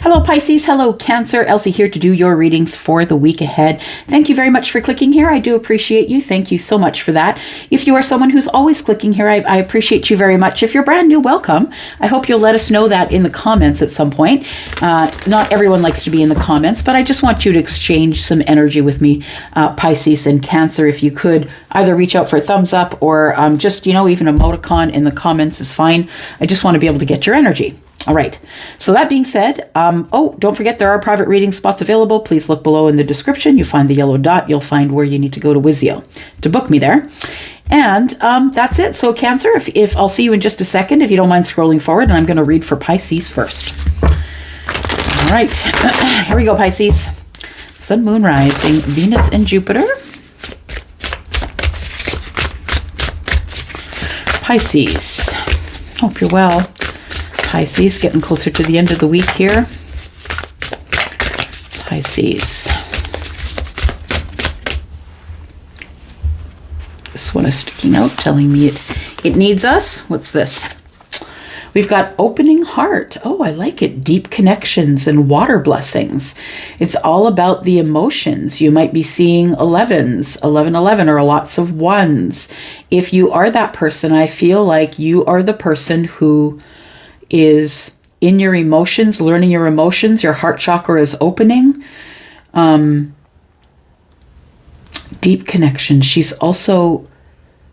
Hello Pisces, hello Cancer, Elsie here to do your readings for the week ahead. Thank you very much for clicking here. I do appreciate you. Thank you so much for that. If you are someone who's always clicking here, I appreciate you very much. If you're brand new, welcome. I hope you'll let us know that in the comments at some point. Not everyone likes to be in the comments, but I just want you to exchange some energy with me, Pisces and Cancer. If you could either reach out for a thumbs up or just, even emoticon in the comments is fine. I just want to be able to get your energy. All right. So that being said, don't forget there are private reading spots available. Please look below in the description. You find the yellow dot. You'll find where you need to go to Wizio to book me there. And that's it. So Cancer, if I'll see you in just a second, if you don't mind scrolling forward, and I'm going to read for Pisces first. All right. Here we go, Pisces. Sun, Moon, Rising, Venus, and Jupiter. Pisces. Hope you're well. Pisces, getting closer to the end of the week here. Pisces. This one is sticking out, telling me it needs us. What's this? We've got opening heart. Oh, I like it. Deep connections and water blessings. It's all about the emotions. You might be seeing 11s, 11, or lots of ones. If you are that person, I feel like you are the person who is in your emotions, learning your emotions. Your heart chakra is opening. Deep connection. She's also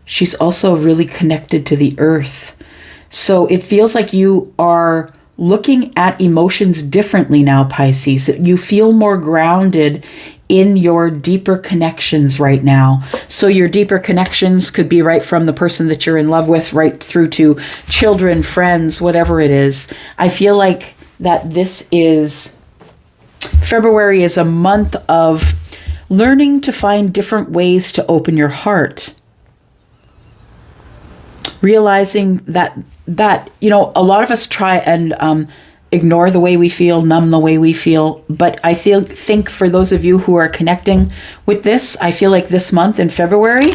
really connected to the earth. So it feels like you are looking at emotions differently now, Pisces. You feel more grounded in your deeper connections right now. So your deeper connections could be right from the person that you're in love with, right through to children, friends, whatever it is. I feel like that February is a month of learning to find different ways to open your heart. Realizing that a lot of us try and ignore the way we feel, numb the way we feel. But I think for those of you who are connecting with this, I feel like this month in February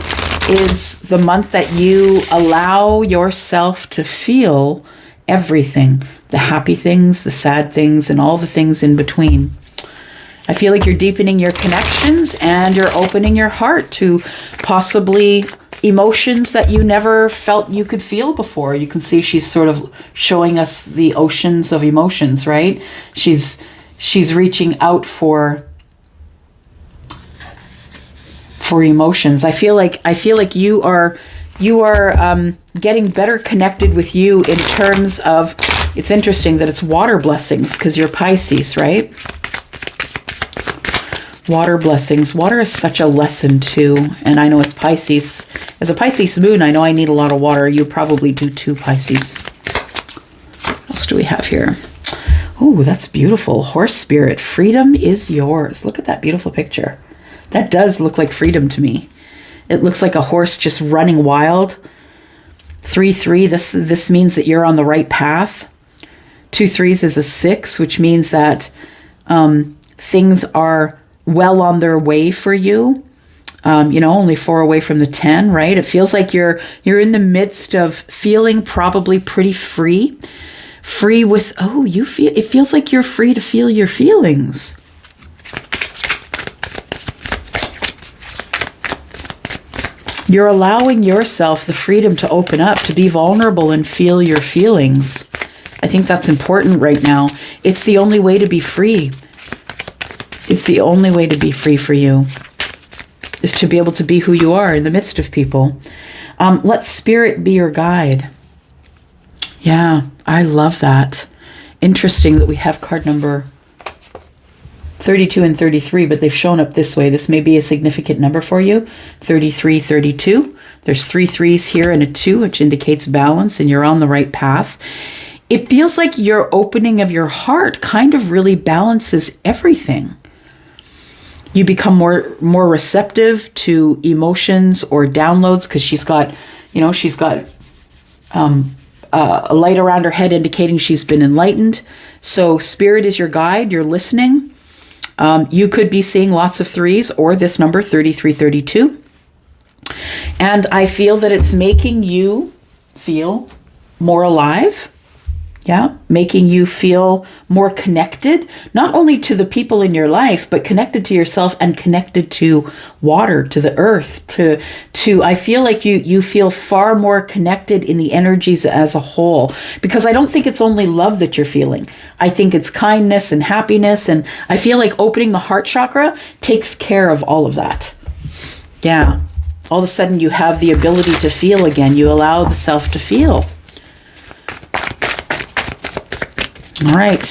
is the month that you allow yourself to feel everything, the happy things, the sad things, and all the things in between. I feel like you're deepening your connections and you're opening your heart to possibly emotions that you never felt you could feel before. You can see she's sort of showing us the oceans of emotions, right? She's reaching out for emotions. I feel like you are getting better connected with you in terms of, it's interesting that it's water blessings because you're Pisces, right? Water blessings. Water is such a lesson too. And I know as a Pisces moon, I know I need a lot of water. You probably do too, Pisces. What else do we have here? Oh, that's beautiful. Horse spirit. Freedom is yours. Look at that beautiful picture. That does look like freedom to me. It looks like a horse just running wild. 3-3. This means that you're on the right path. 2 3s is a 6, which means that things are well on their way for you. Only 4 away from the 10, right? It feels like you're in the midst of feeling probably pretty free with, it feels like you're free to feel your feelings. You're allowing yourself the freedom to open up, to be vulnerable and feel your feelings. I think that's important right now. It's the only way to be free. It's the only way to be free for you, is to be able to be who you are in the midst of people. Let spirit be your guide. Yeah, I love that. Interesting that we have card number 32 and 33, but they've shown up this way. This may be a significant number for you. 33, 32. There's 3 3s here and a 2, which indicates balance, and you're on the right path. It feels like your opening of your heart kind of really balances everything. You become more receptive to emotions or downloads because she's got a light around her head indicating she's been enlightened. So spirit is your guide. You're listening. You could be seeing lots of 3s or this number 33, 32. And I feel that it's making you feel more alive. Yeah, making you feel more connected, not only to the people in your life, but connected to yourself and connected to water, to the earth, to I feel like you feel far more connected in the energies as a whole, because I don't think it's only love that you're feeling. I think it's kindness and happiness, and I feel like opening the heart chakra takes care of all of that. Yeah. All of a sudden you have the ability to feel again. You allow the self to feel. All right,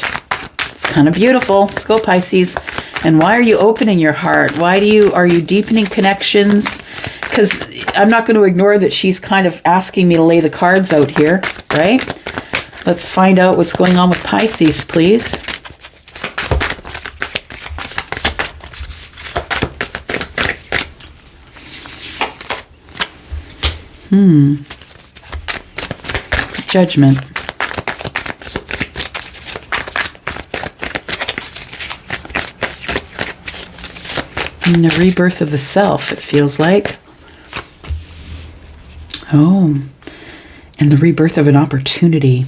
it's kind of beautiful. Let's go, Pisces. And why are you opening your heart? Are you deepening connections? Because I'm not going to ignore that she's kind of asking me to lay the cards out here, right? Let's find out what's going on with Pisces, please. Judgment. And the rebirth of the self, it feels like. Oh, and the rebirth of an opportunity.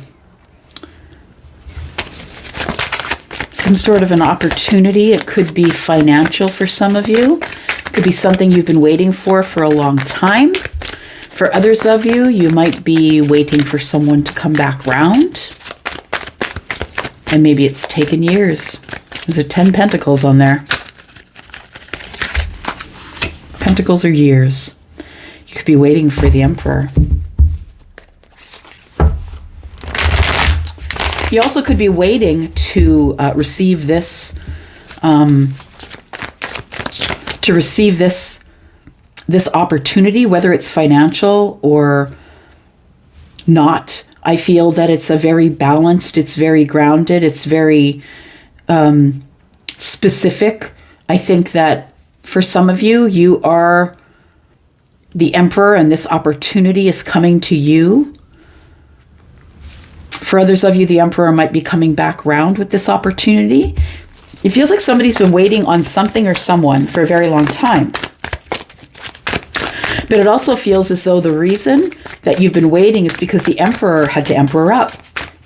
Some sort of an opportunity. It could be financial for some of you. It could be something you've been waiting for a long time. For others of you, you might be waiting for someone to come back round. And maybe it's taken years. There's a 10 Pentacles on there. Pentacles are years. You could be waiting for the Emperor. You also could be waiting to receive this, this opportunity, whether it's financial or not. I feel that it's a very balanced, it's very grounded, it's very specific. I think that for some of you, you are the Emperor and this opportunity is coming to you. For others of you, the Emperor might be coming back round with this opportunity. It feels like somebody's been waiting on something or someone for a very long time. But it also feels as though the reason that you've been waiting is because the Emperor had to emperor up.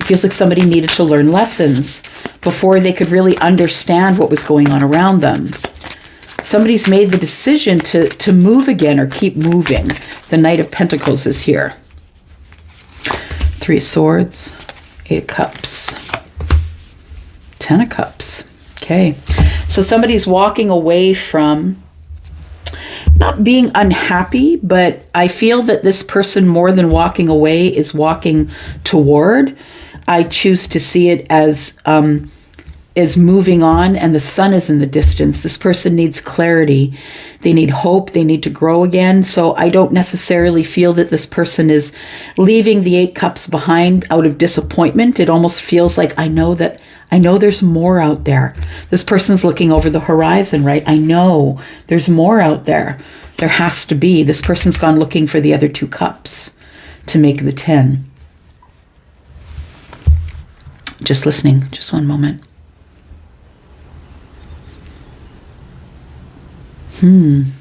It feels like somebody needed to learn lessons before they could really understand what was going on around them. Somebody's made the decision to move again or keep moving. The Knight of Pentacles is here. 3 of Swords, 8 of Cups, 10 of Cups. Okay, so somebody's walking away from not being unhappy, but I feel that this person, more than walking away, is walking toward. I choose to see it as moving on, and the sun is in the distance. This person needs clarity. They need hope. They need to grow again. So I don't necessarily feel that this person is leaving the 8 Cups behind out of disappointment. It almost feels like, I know there's more out there. This person's looking over the horizon, right? I know there's more out there. There has to be. This person's gone looking for the other 2 cups to make the 10. Just listening. Just one moment. I'm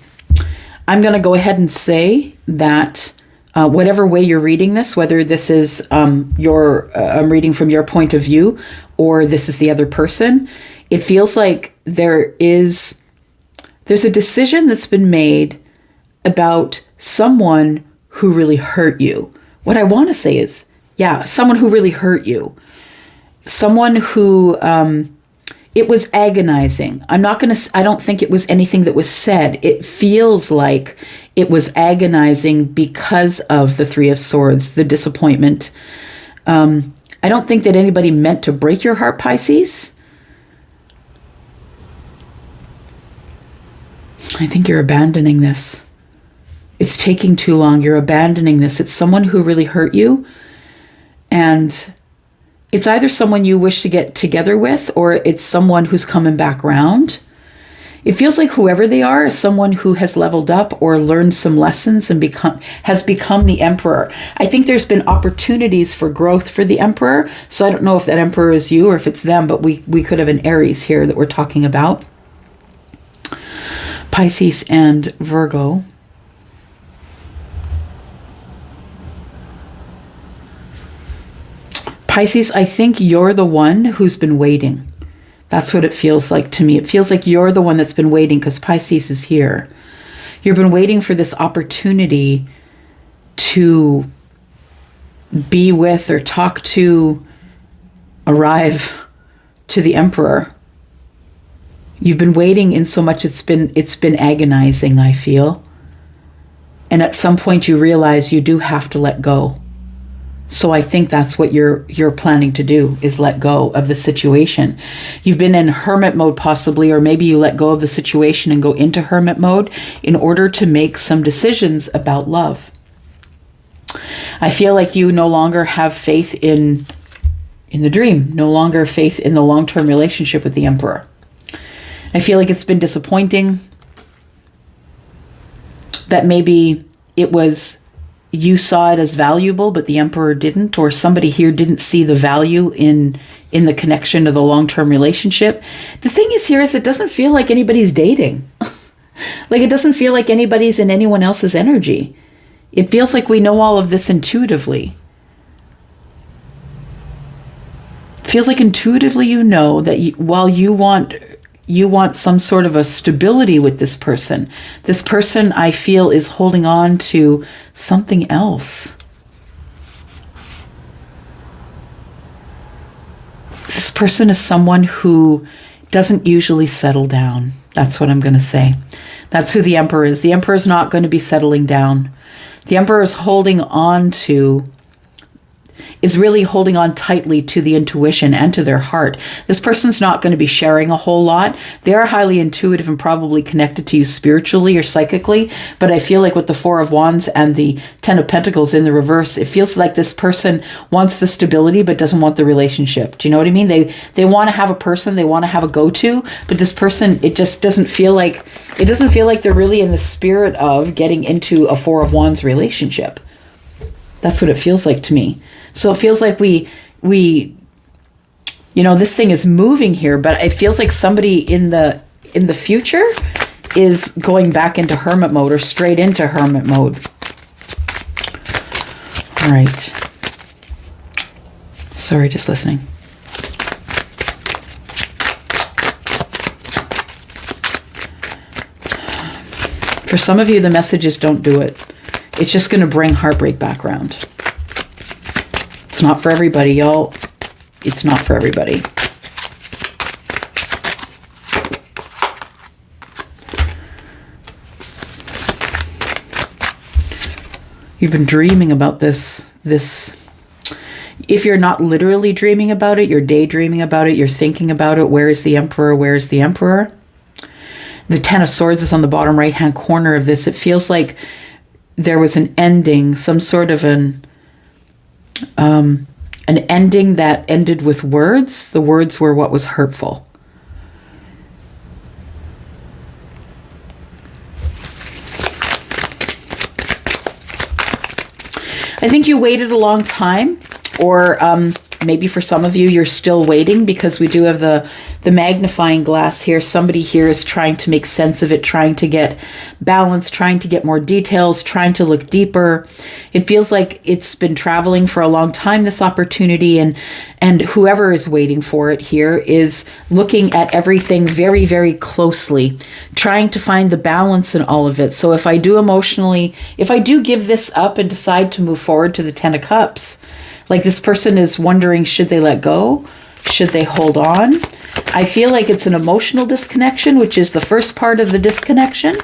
going to go ahead and say that whatever way you're reading this, whether this is I'm reading from your point of view or this is the other person, it feels like there's a decision that's been made about someone who really hurt you. What I want to say is, someone who really hurt you. Someone who it was agonizing. I don't think it was anything that was said. It feels like it was agonizing because of the 3 of Swords, the disappointment. I don't think that anybody meant to break your heart, Pisces. I think you're abandoning this. It's taking too long. You're abandoning this. It's someone who really hurt you. And it's either someone you wish to get together with, or it's someone who's coming back round. It feels like whoever they are is someone who has leveled up or learned some lessons and has become the Emperor. I think there's been opportunities for growth for the Emperor. So I don't know if that Emperor is you or if it's them, but we could have an Aries here that we're talking about. Pisces and Virgo. Pisces, I think you're the one who's been waiting. That's what it feels like to me. It feels like you're the one that's been waiting because Pisces is here. You've been waiting for this opportunity to be with or talk to, arrive to the Emperor. You've been waiting in so much it's been agonizing, I feel. And at some point you realize you do have to let go. So I think that's what you're planning to do, is let go of the situation. You've been in hermit mode possibly, or maybe you let go of the situation and go into hermit mode in order to make some decisions about love. I feel like you no longer have faith in the dream, no longer faith in the long-term relationship with the Emperor. I feel like it's been disappointing that maybe it was, you saw it as valuable, but the Emperor didn't, or somebody here didn't see the value in the connection to the long-term relationship. The thing is here is it doesn't feel like anybody's dating. Like it doesn't feel like anybody's in anyone else's energy. It feels like we know all of this intuitively. It feels like intuitively you know that while you want some sort of a stability with this person I feel is holding on to something else. This person is someone who doesn't usually settle down. That's what I'm going to say. That's who the Emperor is. The Emperor is not going to be settling down. The Emperor is really holding on tightly to the intuition and to their heart. This person's not going to be sharing a whole lot. They are highly intuitive and probably connected to you spiritually or psychically, but I feel like with the Four of Wands and the Ten of Pentacles in the reverse, it feels like this person wants the stability but doesn't want the relationship. Do you know what I mean? They want to have a person, they want to have a go-to, but this person, it just doesn't feel like they're really in the spirit of getting into a Four of Wands relationship. That's what it feels like to me. So it feels like we this thing is moving here, but it feels like somebody in the future is going back into hermit mode or straight into hermit mode. All right. Sorry, just listening. For some of you, the message is don't do it. It's just going to bring heartbreak back around. It's not for everybody, y'all. It's not for everybody. You've been dreaming about this. If you're not literally dreaming about it, you're daydreaming about it, you're thinking about it. Where is the Emperor? Where is the Emperor? The Ten of Swords is on the bottom right-hand corner of this. It feels like there was an ending, some sort of an ending that ended with words. The words were what was hurtful. I think you waited a long time, or maybe for some of you, you're still waiting, because we do have the magnifying glass here. Somebody here is trying to make sense of it, trying to get balance, trying to get more details, trying to look deeper. It feels like it's been traveling for a long time, this opportunity, and whoever is waiting for it here is looking at everything very, very closely, trying to find the balance in all of it. So if I do give this up and decide to move forward to the Ten of Cups, like this person is wondering, should they let go? Should they hold on? I feel like it's an emotional disconnection, which is the first part of the disconnection.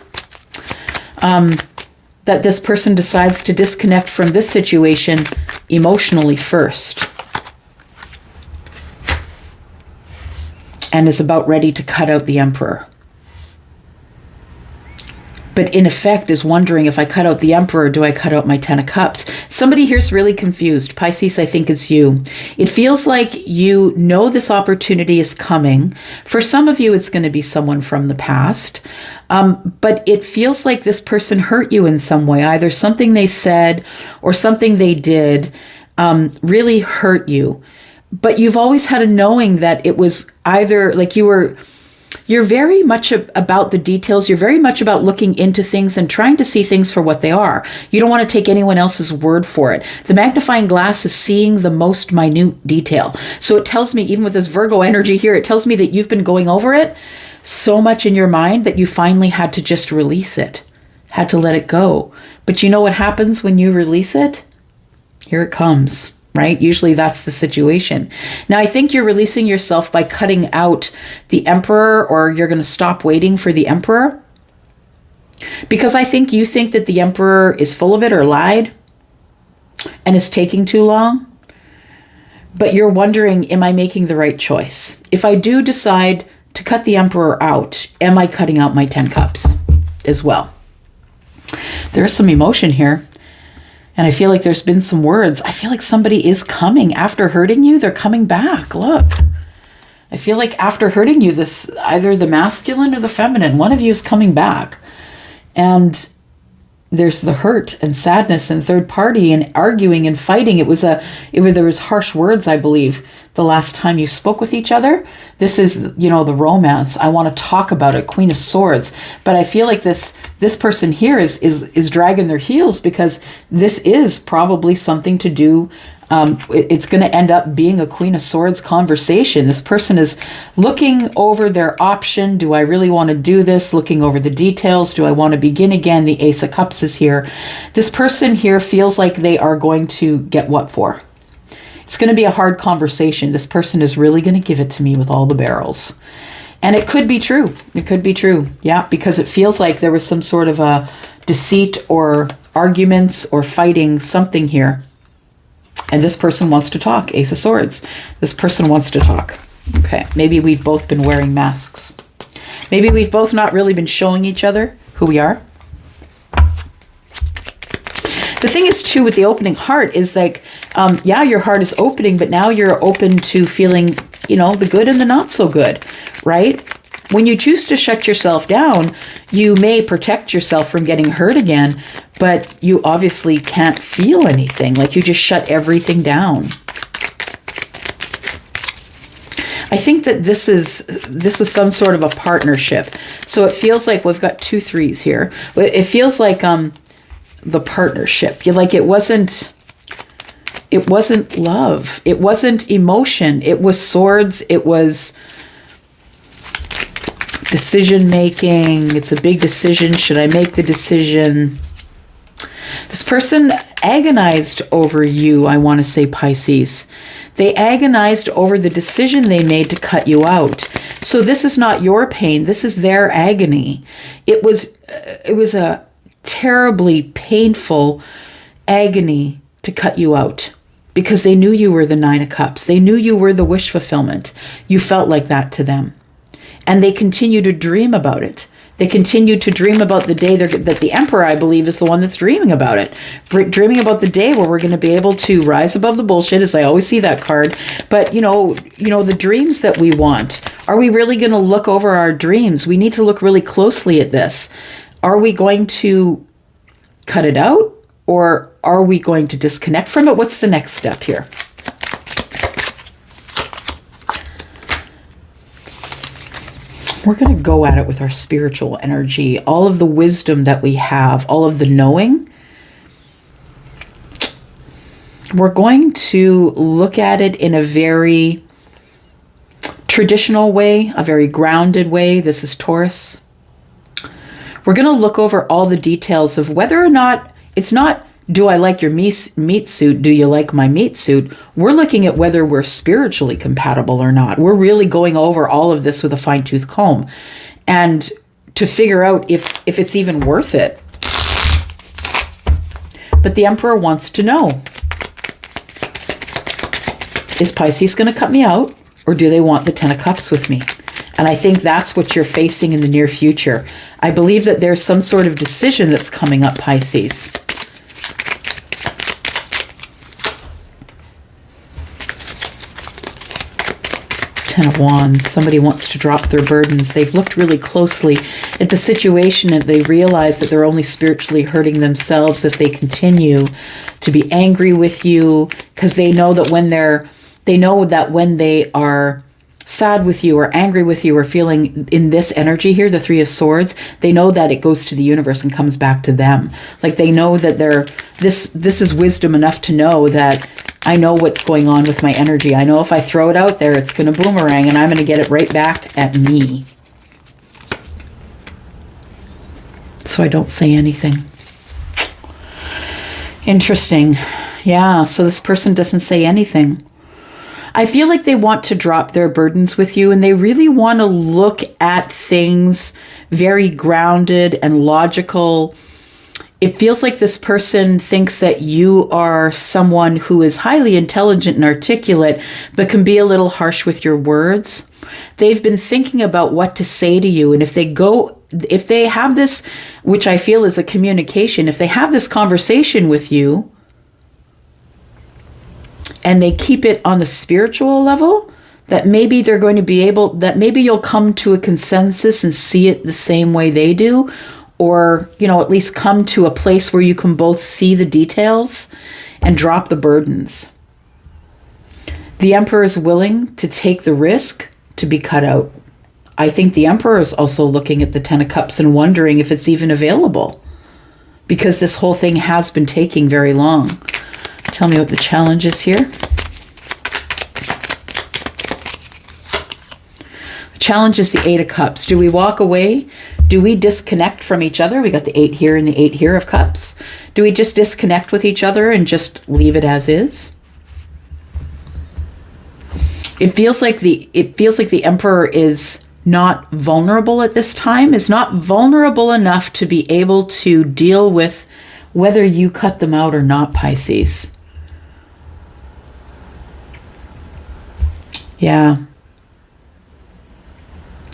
That this person decides to disconnect from this situation emotionally first. And is about ready to cut out the Emperor. But in effect is wondering, if I cut out the Emperor, do I cut out my Ten of Cups? Somebody here's really confused. Pisces, I think it's you. It feels like you know this opportunity is coming. For some of you, it's going to be someone from the past. But it feels like this person hurt you in some way. Either something they said or something they did really hurt you. But you've always had a knowing that it was either like you were You're very much about the details. You're very much about looking into things and trying to see things for what they are. You don't want to take anyone else's word for it. The magnifying glass is seeing the most minute detail. So it tells me, even with this Virgo energy here, it tells me that you've been going over it so much in your mind that you finally had to just release it, had to let it go. But you know what happens when you release it? Here it comes. Right? Usually that's the situation. Now, I think you're releasing yourself by cutting out the Emperor, or you're going to stop waiting for the Emperor. Because I think you think that the Emperor is full of it or lied and is taking too long. But you're wondering, am I making the right choice? If I do decide to cut the Emperor out, am I cutting out my 10 cups as well? There's some emotion here. And I feel like there's been some words. I feel like somebody is coming after hurting you. They're coming back. Look, I feel like after hurting you, this either the masculine or the feminine, one of you is coming back. And there's the hurt and sadness and third party and arguing and fighting. There was harsh words, I believe, the last time you spoke with each other. This is, the romance. I want to talk about it, Queen of Swords. But I feel like this person here is dragging their heels, because this is probably something to do. It's going to end up being a Queen of Swords conversation. This person is looking over their option. Do I really want to do this? Looking over the details. Do I want to begin again? The Ace of Cups is here. This person here feels like they are going to get what for? It's going to be a hard conversation. This person is really going to give it to me with all the barrels. And it could be true. It could be true. Yeah, because it feels like there was some sort of a deceit or arguments or fighting, something here. And this person wants to talk. Ace of Swords. This person wants to talk. Okay, maybe we've both been wearing masks. Maybe we've both not really been showing each other who we are. The thing is, too, with the opening heart is like, your heart is opening, but now you're open to feeling, the good and the not so good, right? When you choose to shut yourself down, you may protect yourself from getting hurt again, but you obviously can't feel anything. Like you just shut everything down. I think that this is some sort of a partnership. So it feels like we've got 2 3s here. It feels like the partnership. It wasn't love. It wasn't emotion. It was swords. It was decision making. It's a big decision. Should I make the decision? This person agonized over you, I want to say, Pisces. They agonized over the decision they made to cut you out. So this is not your pain. This is their agony. It was a terribly painful agony to cut you out, because they knew you were the 9 of Cups. They knew you were the wish fulfillment. You felt like that to them. And they continue to dream about it. They continue to dream about the day that the Emperor, I believe, is the one that's dreaming about it. Dreaming about the day where we're going to be able to rise above the bullshit, as I always see that card. But, the dreams that we want, are we really going to look over our dreams? We need to look really closely at this. Are we going to cut it out, or are we going to disconnect from it? What's the next step here? We're going to go at it with our spiritual energy, all of the wisdom that we have, all of the knowing. We're going to look at it in a very traditional way, a very grounded way. This is Taurus. We're going to look over all the details of whether or not, it's not, do I like your meat suit? Do you like my meat suit? We're looking at whether we're spiritually compatible or not. We're really going over all of this with a fine-tooth comb, and to figure out if it's even worth it. But the Emperor wants to know, is Pisces going to cut me out, or do they want the 10 of Cups with me? And I think that's what you're facing in the near future. I believe that there's some sort of decision that's coming up, Pisces. Ten of Wands. Somebody wants to drop their burdens. They've looked really closely at the situation, and they realize that they're only spiritually hurting themselves if they continue to be angry with you, because they know that when they are sad with you or angry with you or feeling in this energy here, the Three of Swords, they know that it goes to the universe and comes back to them. Like they know that this is wisdom enough to know that I know what's going on with my energy. I know if I throw it out there, it's going to boomerang and I'm going to get it right back at me. So I don't say anything. Interesting. Yeah, so this person doesn't say anything. I feel like they want to drop their burdens with you, and they really want to look at things very grounded and logical. It feels like this person thinks that you are someone who is highly intelligent and articulate, but can be a little harsh with your words. They've been thinking about what to say to you, and if they have this, which I feel is a communication, if they have this conversation with you, and they keep it on the spiritual level, that maybe they're going to be able, that maybe you'll come to a consensus and see it the same way they do, or, at least come to a place where you can both see the details and drop the burdens. The Emperor is willing to take the risk to be cut out. I think the Emperor is also looking at the Ten of Cups and wondering if it's even available, because this whole thing has been taking very long. Tell me what the challenge is here. The challenge is the Eight of Cups. Do we walk away? Do we disconnect from each other? We got the 8 here and the 8 here of Cups. Do we just disconnect with each other and just leave it as is? It feels like the Emperor is not vulnerable at this time, is not vulnerable enough to be able to deal with whether you cut them out or not, Pisces. Yeah.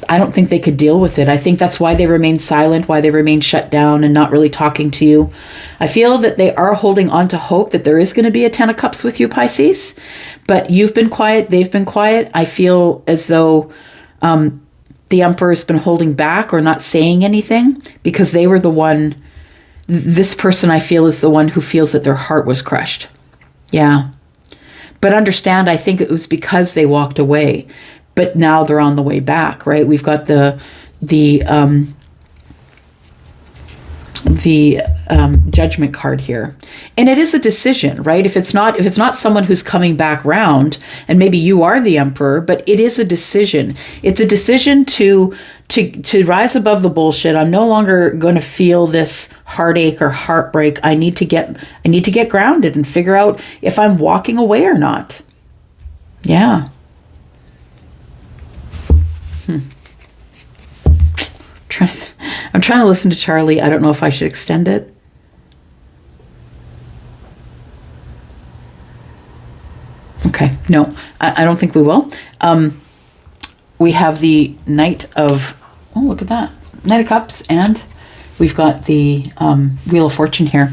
I don't think they could deal with it. I think that's why they remain silent, why they remain shut down and not really talking to you. I feel that they are holding on to hope that there is going to be a Ten of Cups with you, Pisces. But you've been quiet, they've been quiet. I feel as though the Emperor has been holding back or not saying anything because they were the one, this person I feel is the one who feels that their heart was crushed. Yeah. But understand, I think it was because they walked away. But now they're on the way back, right? We've got the Judgment card here, and it is a decision, right? If it's not someone who's coming back round, and maybe you are the Emperor, but it is a decision. It's a decision to rise above the bullshit. I'm no longer going to feel this heartache or heartbreak. I need to get grounded and figure out if I'm walking away or not. Yeah. I'm trying to listen to Charlie. I don't know if I should extend it. Okay, no, I don't think we will. We have the Knight of, oh, look at that. Knight of Cups, and we've got the Wheel of Fortune here.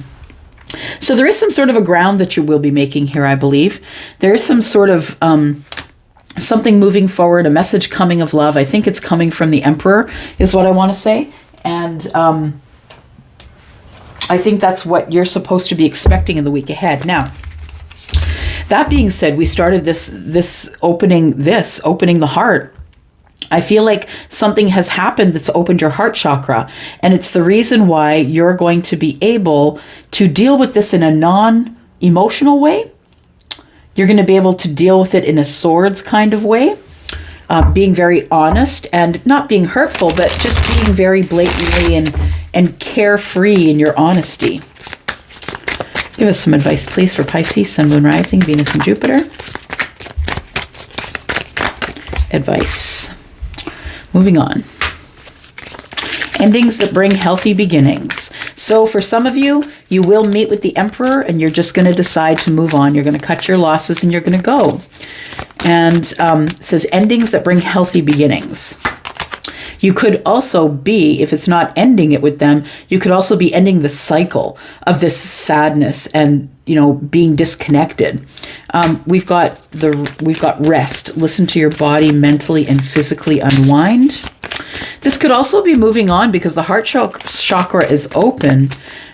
So there is some sort of a ground that you will be making here, I believe. There is some sort of something moving forward, a message coming of love. I think it's coming from the Emperor is what I want to say. And I think that's what you're supposed to be expecting in the week ahead. Now, that being said, we started this opening the heart. I feel like something has happened that's opened your heart chakra. And it's the reason why you're going to be able to deal with this in a non-emotional way. You're going to be able to deal with it in a swords kind of way, being very honest and not being hurtful, but just being very blatantly and carefree in your honesty. Give us some advice, please, for Pisces, Sun, Moon, Rising, Venus, and Jupiter. Advice. Moving on. Endings that bring healthy beginnings. So for some of you, you will meet with the Emperor and you're just going to decide to move on. You're going to cut your losses and you're going to go. And it says endings that bring healthy beginnings. You could also be, if it's not ending it with them, you could also be ending the cycle of this sadness and, being disconnected. We've got rest. Listen to your body mentally and physically unwind. This could also be moving on because the heart chakra is open.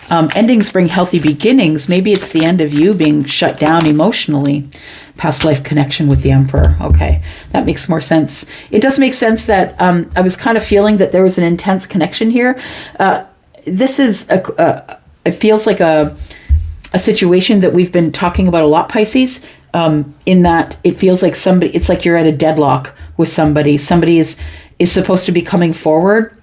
Endings bring healthy beginnings. Maybe it's the end of you being shut down emotionally. past life connection with the Emperor. Okay, that makes more sense. It does make sense that I was kind of feeling that there was an intense connection here. This is, it feels like a situation that we've been talking about a lot, Pisces, in that it feels like somebody, it's like you're at a deadlock with somebody. Somebody is supposed to be coming forward.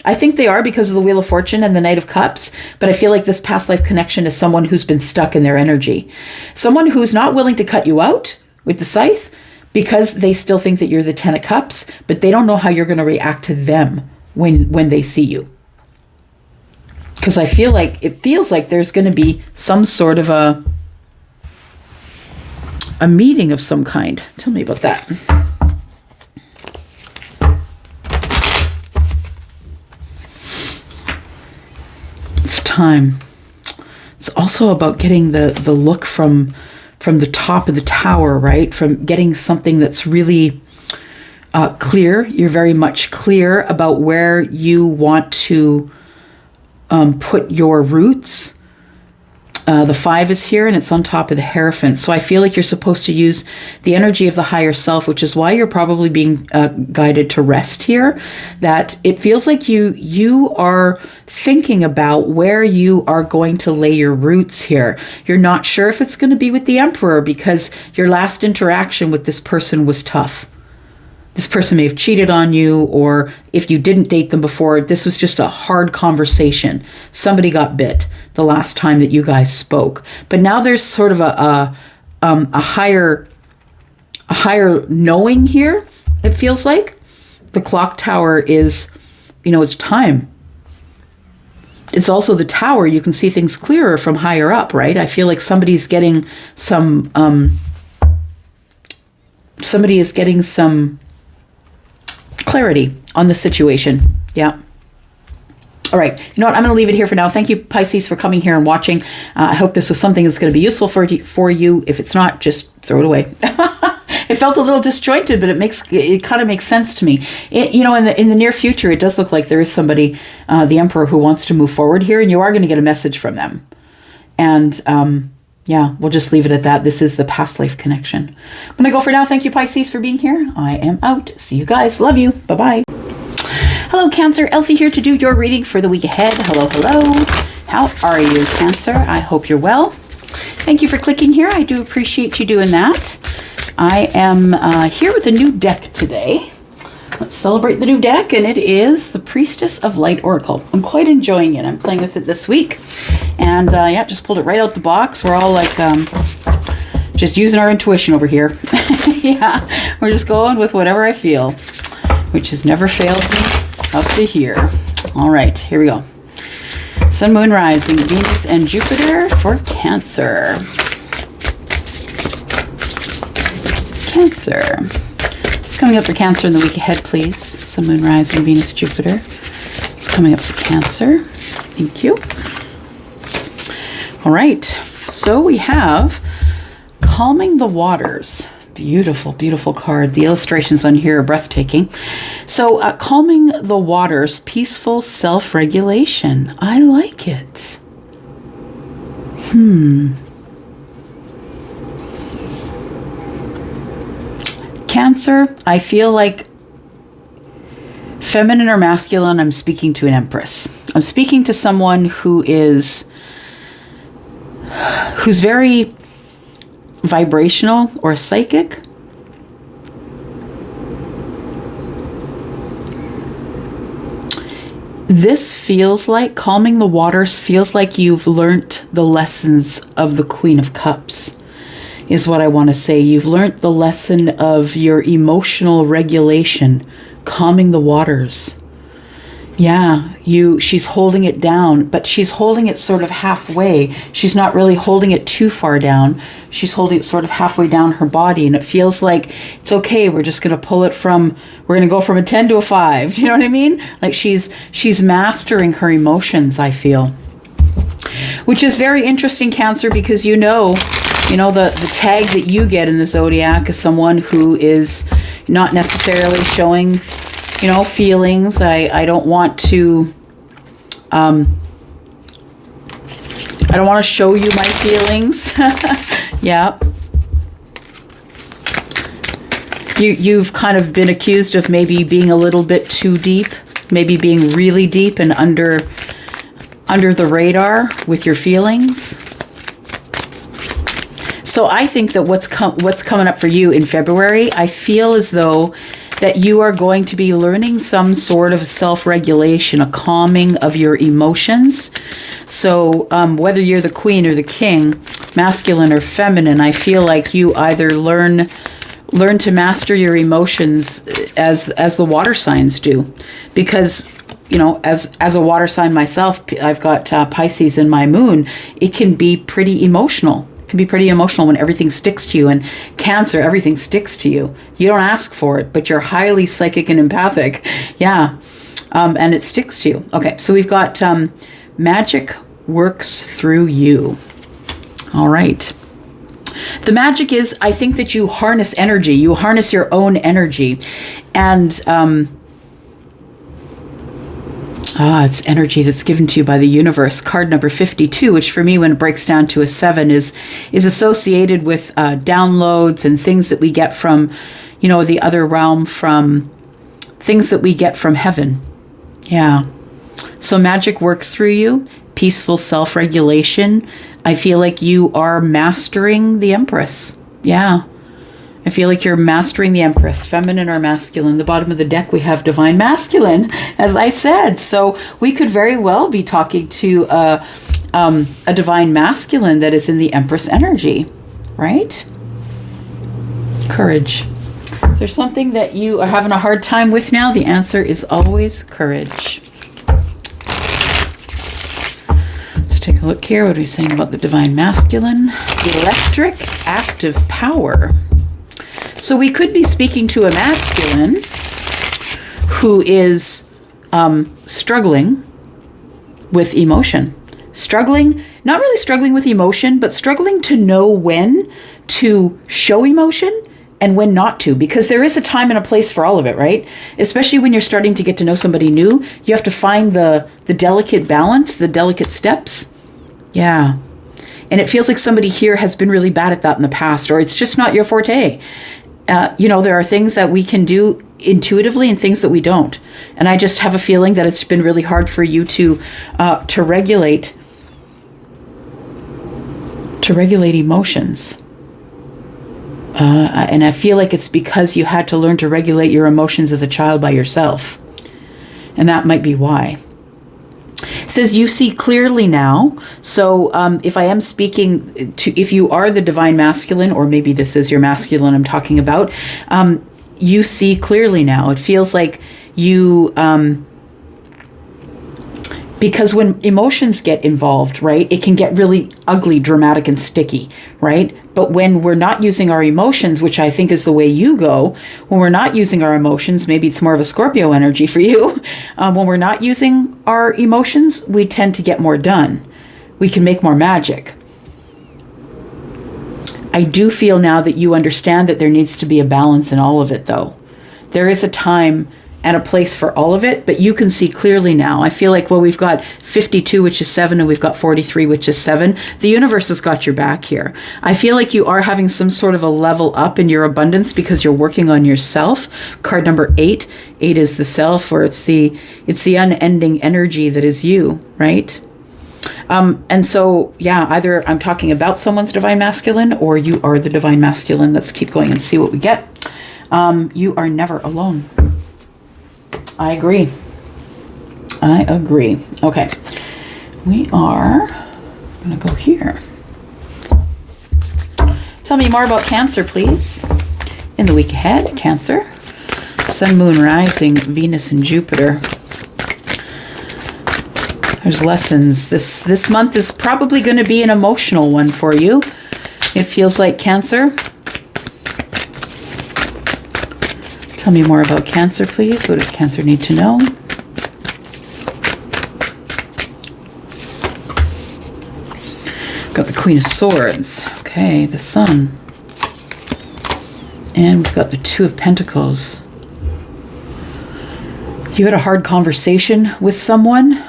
I think they are because of the Wheel of Fortune and the Knight of Cups, but I feel like this past life connection is someone who's been stuck in their energy. Someone who's not willing to cut you out with the scythe because they still think that you're the Ten of Cups, but they don't know how you're going to react to them when they see you. Because I feel like, it feels like there's going to be some sort of a meeting of some kind. Tell me about that. It's time. It's also about getting the look from the top of the tower, right? From getting something that's really clear. You're very much clear about where you want to put your roots. The 5 is here and it's on top of the Hierophant. So I feel like you're supposed to use the energy of the higher self, which is why you're probably being guided to rest here. That it feels like you are thinking about where you are going to lay your roots here. You're not sure if it's going to be with the Emperor because your last interaction with this person was tough. This person may have cheated on you, or if you didn't date them before, this was just a hard conversation. Somebody got bit the last time that you guys spoke. But now there's sort of a higher knowing here, it feels like. The clock tower is, it's time. It's also the tower. You can see things clearer from higher up, right? I feel like somebody is getting some clarity on the situation. Yeah. All right. You know what? I'm going to leave it here for now. Thank you, Pisces, for coming here and watching. I hope this was something that's going to be useful for you. If it's not, just throw it away. It felt a little disjointed, but it kind of makes sense to me. In the near future, it does look like there is somebody, the Emperor, who wants to move forward here, and you are going to get a message from them. And yeah, we'll just leave it at that. This is the past life connection. I'm going to go for now. Thank you, Pisces, for being here. I am out. See you guys. Love you. Bye-bye. Hello, Cancer. Elsie here to do your reading for the week ahead. Hello, hello. How are you, Cancer? I hope you're well. Thank you for clicking here. I do appreciate you doing that. I am here with a new deck today. Let's celebrate the new deck, and it is the Priestess of Light Oracle. I'm quite enjoying it. I'm playing with it this week. And yeah, just pulled it right out the box. We're all like just using our intuition over here. Yeah, we're just going with whatever I feel, which has never failed me up to here. All right, here we go. Sun, Moon, Rising, Venus, and Jupiter for Cancer. Cancer. What's coming up for Cancer in the week ahead, please? Sun, Moon, Rising, Venus, Jupiter. It's coming up for Cancer. Thank you. All right, so we have Calming the Waters. Beautiful, beautiful card. The illustrations on here are breathtaking. So Calming the Waters, peaceful self-regulation. I like it. Cancer, I feel like feminine or masculine, I'm speaking to an Empress. I'm speaking to someone who's very vibrational or psychic. This feels like, Calming the Waters feels like you've learnt the lessons of the Queen of Cups, is what I want to say. You've learnt the lesson of your emotional regulation, calming the waters. Yeah, she's holding it down, but she's holding it sort of halfway. She's not really holding it too far down. She's holding it sort of halfway down her body, and it feels like it's okay. We're just going to pull it we're going to go from a 10 to a 5. You know what I mean? Like she's mastering her emotions, I feel. Which is very interesting, Cancer, because the tag that you get in the zodiac is someone who is not necessarily showing feelings. I don't want to show you my feelings. Yeah. You've kind of been accused of maybe being a little bit too deep, maybe being really deep and under the radar with your feelings. So I think that what's coming up for you in February, I feel as though that you are going to be learning some sort of self-regulation, a calming of your emotions. So whether you're the queen or the king, masculine or feminine, I feel like you either learn to master your emotions as the water signs do. Because, you know, as a water sign myself, I've got Pisces in my moon. It can be pretty emotional. It can be pretty emotional when everything sticks to you. And Cancer, everything sticks to you. You don't ask for it, but you're highly psychic and empathic. Yeah. And it sticks to you. Okay, so we've got magic works through you. All right. The magic is, I think that you harness energy. You harness your own energy. And it's energy that's given to you by the universe. Card number 52, which for me, when it breaks down to a 7, is associated with downloads and things that we get from, you know, the other realm, from things that we get from heaven. Yeah. So magic works through you. Peaceful self-regulation. I feel like you are mastering the Empress. Yeah. I feel like you're mastering the Empress, feminine or masculine. The bottom of the deck, we have divine masculine, as I said. So we could very well be talking to a divine masculine that is in the Empress energy, right? Courage. If there's something that you are having a hard time with now, the answer is always courage. Let's take a look here. What are we saying about the divine masculine? Electric, active power. So we could be speaking to a masculine who is struggling with emotion. Struggling, not really struggling with emotion, but struggling to know when to show emotion and when not to, because there is a time and a place for all of it, right? Especially when you're starting to get to know somebody new, you have to find the delicate balance, the delicate steps. Yeah. And it feels like somebody here has been really bad at that in the past, or it's just not your forte. You know, there are things that we can do intuitively and things that we don't. And I just have a feeling that it's been really hard for you to regulate emotions. And I feel like it's because you had to learn to regulate your emotions as a child by yourself. And that might be why. It says you see clearly now. So if I am speaking to, if you are the divine masculine, or maybe this is your masculine I'm talking about, you see clearly now. It feels like you, because when emotions get involved, right, it can get really ugly, dramatic, and sticky, right? But when we're not using our emotions, which I think is the way you go, when we're not using our emotions, maybe it's more of a Scorpio energy for you. When we're not using our emotions, we tend to get more done. We can make more magic. I do feel now that you understand that there needs to be a balance in all of it, though. There is a time and a place for all of it, but you can see clearly now. I feel like, well, we've got 52, which is 7, and we've got 43, which is 7. The universe has got your back here. I feel like you are having some sort of a level up in your abundance because you're working on yourself. Card number 8. 8 is the self, or it's the unending energy that is you, right? And so, yeah, either I'm talking about someone's divine masculine or you are the divine masculine. Let's keep going and see what we get. You are never alone. I agree. I agree. Okay. We are going to go here. Tell me more about Cancer, please. In the week ahead, Cancer. Sun, Moon, Rising, Venus, and Jupiter. There's lessons. This month is probably going to be an emotional one for you. It feels like, Cancer. Tell me more about Cancer, please. What does Cancer need to know? Got the Queen of Swords. Okay, the Sun. And we've got the Two of Pentacles. You had a hard conversation with someone,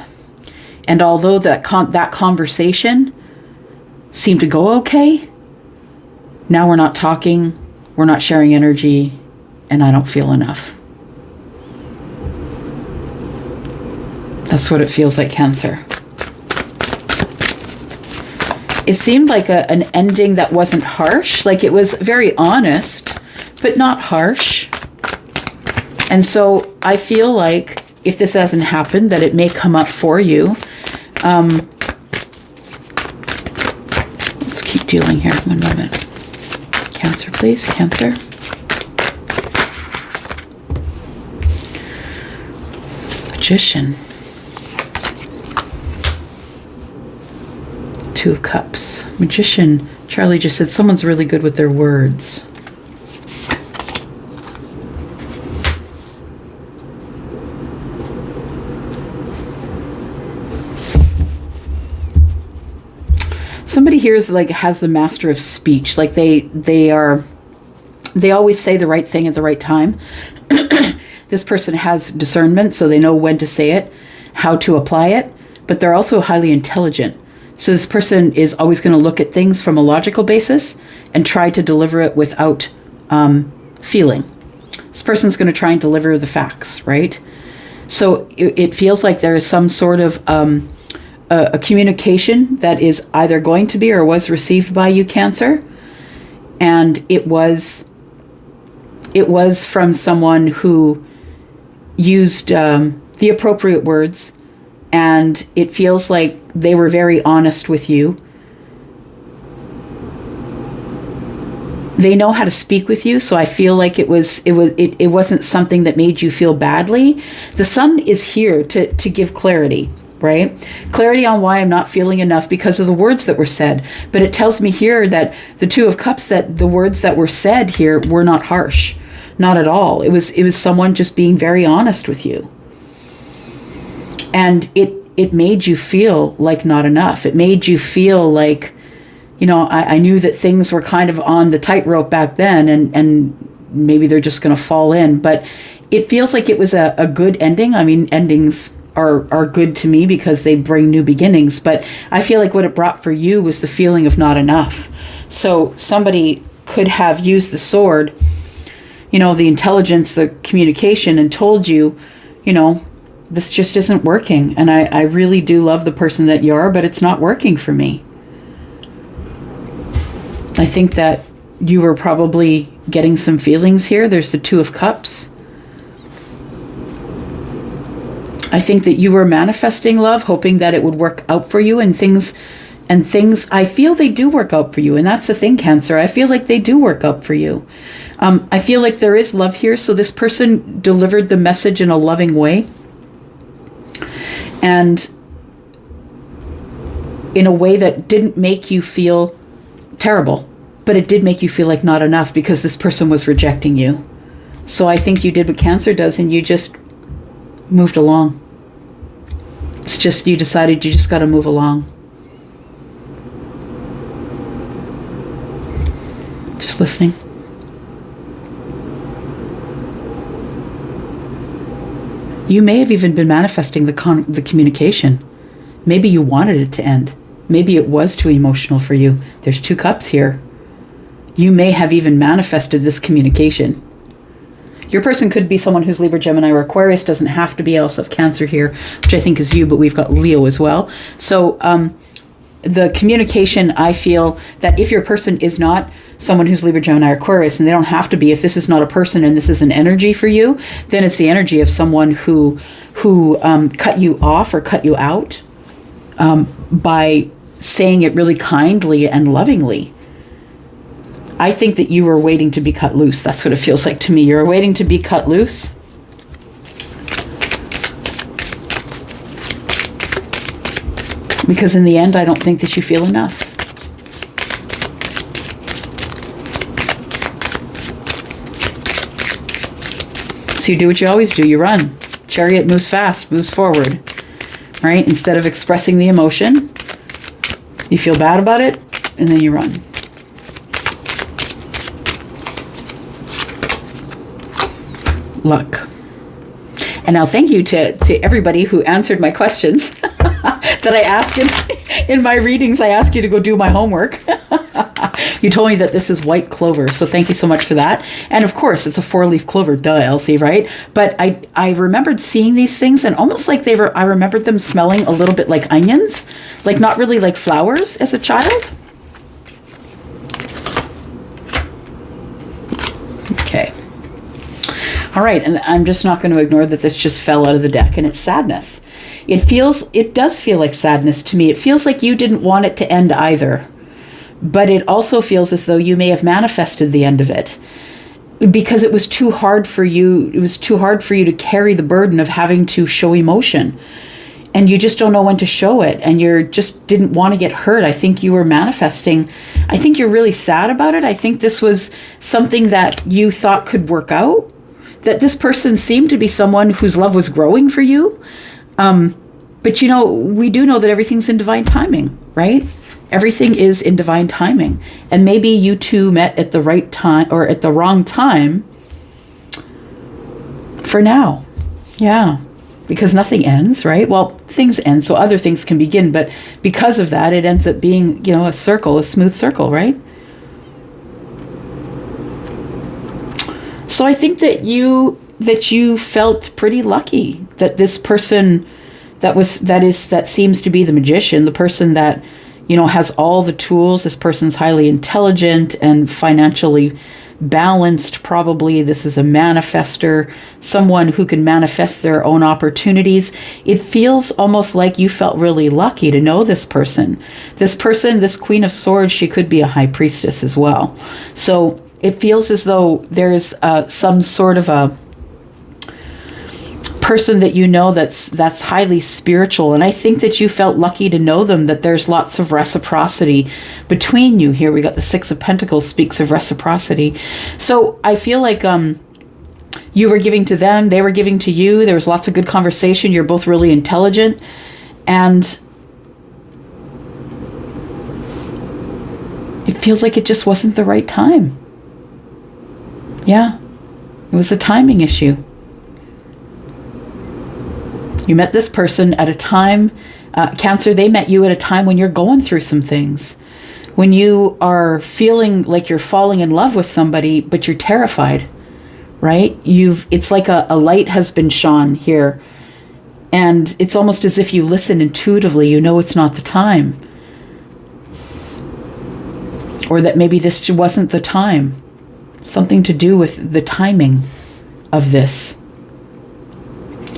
and although that conversation seemed to go okay, now we're not talking, we're not sharing energy, and I don't feel enough. That's what it feels like, Cancer. It seemed like an ending that wasn't harsh, like it was very honest, but not harsh. And so I feel like if this hasn't happened, that it may come up for you. Let's keep dealing here. One moment. Cancer, please. Cancer. Magician. Two of Cups. Magician. Charlie just said someone's really good with their words. Somebody here is like has the master of speech. Like they always say the right thing at the right time. This person has discernment, so they know when to say it, how to apply it, but they're also highly intelligent. So this person is always going to look at things from a logical basis and try to deliver it without feeling. This person's going to try and deliver the facts, right? So it feels like there is some sort of a communication that is either going to be or was received by you, Cancer, and it was from someone who used the appropriate words, and it feels like they were very honest with you. They know how to speak with you, so I feel like it wasn't something that made you feel badly. The sun is here to give clarity, right? Clarity on why I'm not feeling enough because of the words that were said. But it tells me here that the Two of Cups, that the words that were said here were not harsh, not at all. It was someone just being very honest with you. And it made you feel like not enough. It made you feel like, you know, I knew that things were kind of on the tightrope back then, and maybe they're just going to fall in. But it feels like it was a good ending. I mean, endings are good to me because they bring new beginnings. But I feel like what it brought for you was the feeling of not enough. So somebody could have used the sword, you know, the intelligence, the communication, and told you, you know, this just isn't working. And I really do love the person that you are, but it's not working for me. I think that you were probably getting some feelings here. There's the Two of Cups. I think that you were manifesting love, hoping that it would work out for you, and things, I feel they do work out for you. And that's the thing, Cancer. I feel like they do work out for you. I feel like there is love here. So this person delivered the message in a loving way, and in a way that didn't make you feel terrible, but it did make you feel like not enough because this person was rejecting you. So I think you did what Cancer does, and you just moved along. It's just, you decided you just got to move along. Just listening. You may have even been manifesting the communication. Maybe you wanted it to end. Maybe it was too emotional for you. There's Two Cups here. You may have even manifested this communication. Your person could be someone who's Libra, Gemini, or Aquarius. Doesn't have to be. I also have Cancer here, which I think is you, but we've got Leo as well. So the communication, I feel that if your person is not someone who's Libra, Gemini, or Aquarius, and they don't have to be, if this is not a person and this is an energy for you, then it's the energy of someone who cut you off or cut you out by saying it really kindly and lovingly. I think that you were waiting to be cut loose. That's what it feels like to me. You're waiting to be cut loose. Because in the end, I don't think that you feel enough. So you do what you always do. You run. Chariot moves fast, moves forward, right? Instead of expressing the emotion, you feel bad about it, and then you run. Luck. And now thank you to everybody who answered my questions. that I ask in my readings. I ask you to go do my homework. You told me that this is white clover, so thank you so much for that. And of course, it's a 4-leaf clover, duh, Elsie, right? But I remembered seeing these things, and almost like I remembered them smelling a little bit like onions, like not really like flowers as a child. Okay. All right, and I'm just not going to ignore that this just fell out of the deck, and it's sadness. It does feel like sadness to me. It feels like you didn't want it to end either. But it also feels as though you may have manifested the end of it because it was too hard for you. It was too hard for you to carry the burden of having to show emotion, and you just don't know when to show it, and you just didn't want to get hurt. I think you were manifesting. I think you're really sad about it. I think this was something that you thought could work out, that this person seemed to be someone whose love was growing for you. But we do know that everything's in divine timing, right? Everything is in divine timing. And maybe you two met at the right time or at the wrong time for now. Yeah. Because nothing ends, right? Well, things end, so other things can begin. But because of that, it ends up being, a circle, a smooth circle, right? So I think that you felt pretty lucky that this person that seems to be the magician, the person that has all the tools. This person's highly intelligent and financially balanced. Probably this is a manifester, someone who can manifest their own opportunities. It feels almost like you felt really lucky to know this person. This Queen of Swords, she could be a high priestess as well. So it feels as though there's some sort of a person that that's highly spiritual, and I think that you felt lucky to know them, that there's lots of reciprocity between you. Here we got the Six of Pentacles speaks of reciprocity. So I feel like you were giving to them, they were giving to you. There was lots of good conversation. You're both really intelligent, and it feels like it just wasn't the right time. Yeah, it was a timing issue. You met this person at a time, Cancer, they met you at a time when you're going through some things. When you are feeling like you're falling in love with somebody, but you're terrified, right? It's like a light has been shone here. And it's almost as if you listen intuitively, you know it's not the time. Or that maybe this wasn't the time. Something to do with the timing of this.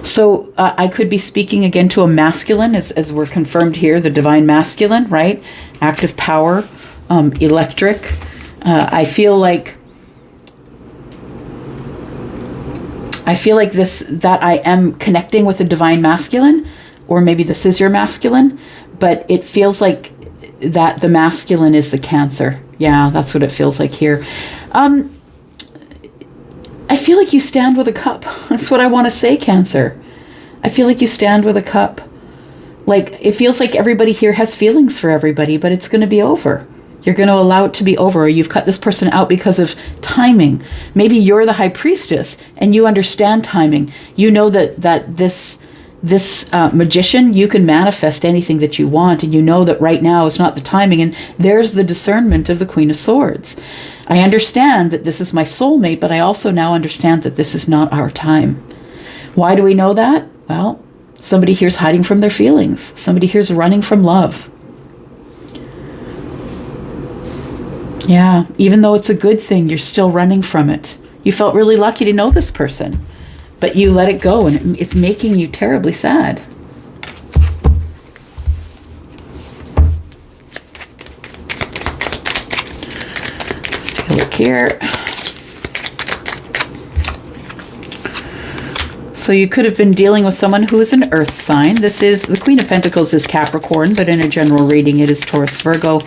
So I could be speaking again to a masculine, as we're confirmed here, the divine masculine, right? Active power, electric. I feel like that I am connecting with the divine masculine, or maybe this is your masculine, but it feels like that the masculine is the Cancer. Yeah, that's what it feels like here. I feel like you stand with a cup. That's what I want to say, Cancer. I feel like you stand with a cup. Like, it feels like everybody here has feelings for everybody, but it's going to be over. You're going to allow it to be over, or you've cut this person out because of timing. Maybe you're the high priestess and you understand timing. You know that this magician, you can manifest anything that you want, and you know that right now is not the timing, and there's the discernment of the Queen of Swords. I understand that this is my soulmate, but I also now understand that this is not our time. Why do we know that? Well, somebody here's hiding from their feelings. Somebody here's running from love. Yeah, even though it's a good thing, you're still running from it. You felt really lucky to know this person, but you let it go, and it's making you terribly sad. Let's take a look here. So you could have been dealing with someone who is an earth sign. This is, the Queen of Pentacles is Capricorn, but in a general reading it is Taurus, Virgo,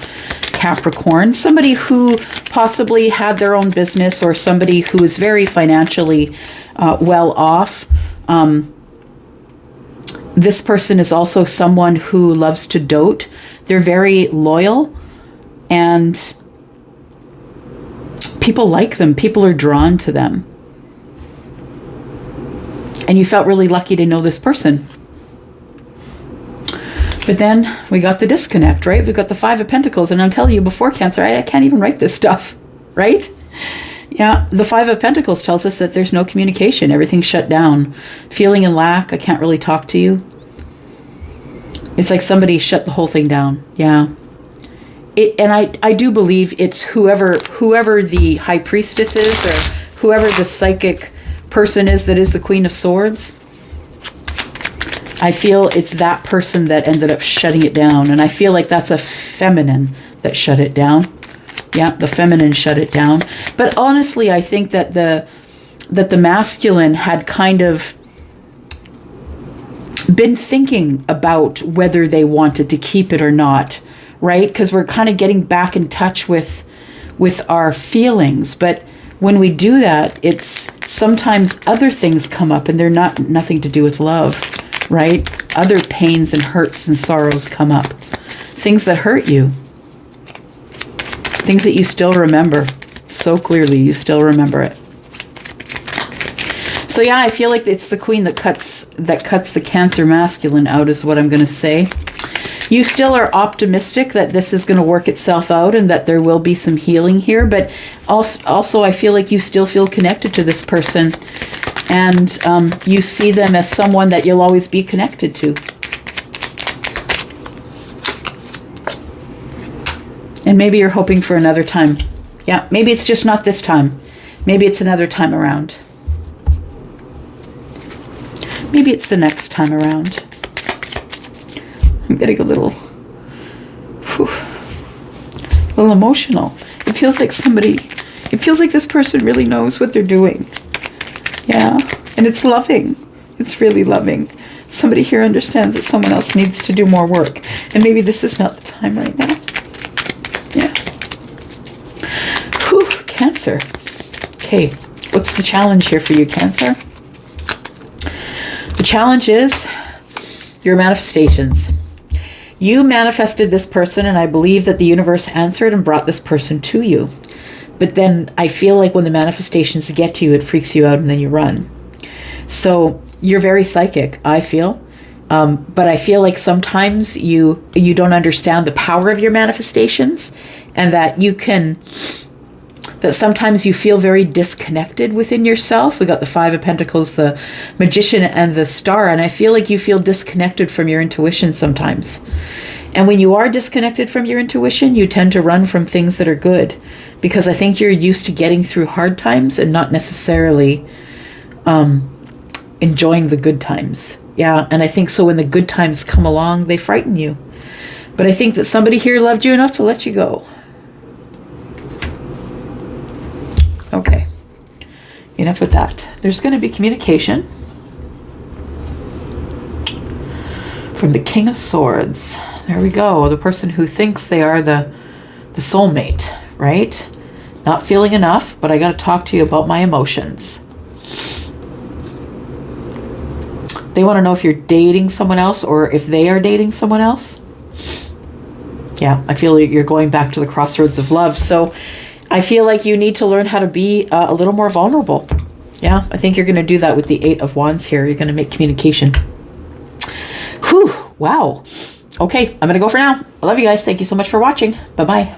Capricorn. Somebody who possibly had their own business, or somebody who is very financially well off. This person is also someone who loves to dote. They're very loyal, and people like them. People are drawn to them. And you felt really lucky to know this person. But then we got the disconnect, right? We've got the Five of Pentacles. And I'm telling you, before Cancer, I can't even write this stuff, right? Yeah, the Five of Pentacles tells us that there's no communication. Everything's shut down. Feeling in lack. I can't really talk to you. It's like somebody shut the whole thing down. Yeah. And I do believe it's whoever the High Priestess is, or whoever the psychic person is that is the Queen of Swords. I feel it's that person that ended up shutting it down. And I feel like that's a feminine that shut it down. Yeah, the feminine shut it down. But honestly, I think that the masculine had kind of been thinking about whether they wanted to keep it or not, right? Because we're kind of getting back in touch with our feelings. But when we do that, it's sometimes other things come up and they're nothing to do with love, right? Other pains and hurts and sorrows come up. Things that hurt you. Things that you still remember so clearly. You still remember it. So yeah, I feel like it's the Queen that cuts the Cancer masculine out, is what I'm going to say. You still are optimistic that this is going to work itself out and that there will be some healing here. But also I feel like you still feel connected to this person. And you see them as someone that you'll always be connected to. And maybe you're hoping for another time. Yeah, maybe it's just not this time. Maybe it's another time around. Maybe it's the next time around. I'm getting a little emotional. It feels like this person really knows what they're doing. Yeah, and it's loving. It's really loving. Somebody here understands that someone else needs to do more work. And maybe this is not the time right now. Yeah. Whew, Cancer. Okay, what's the challenge here for you, Cancer? The challenge is your manifestations. You manifested this person, and I believe that the universe answered and brought this person to you. But then I feel like when the manifestations get to you, it freaks you out and then you run. So you're very psychic, I feel. But I feel like sometimes you don't understand the power of your manifestations, and that sometimes you feel very disconnected within yourself. We got the Five of Pentacles, the Magician, and the Star. And I feel like you feel disconnected from your intuition sometimes. And when you are disconnected from your intuition, you tend to run from things that are good. Because I think you're used to getting through hard times and not necessarily enjoying the good times. Yeah, and I think so when the good times come along, they frighten you. But I think that somebody here loved you enough to let you go. Okay, enough with that. There's going to be communication from the King of Swords. There we go. The person who thinks they are the soulmate, right? Not feeling enough, but I got to talk to you about my emotions. They want to know if you're dating someone else or if they are dating someone else. Yeah, I feel like you're going back to the crossroads of love. So I feel like you need to learn how to be a little more vulnerable. Yeah, I think you're going to do that with the Eight of Wands here. You're going to make communication. Whew, wow. Okay, I'm going to go for now. I love you guys. Thank you so much for watching. Bye-bye.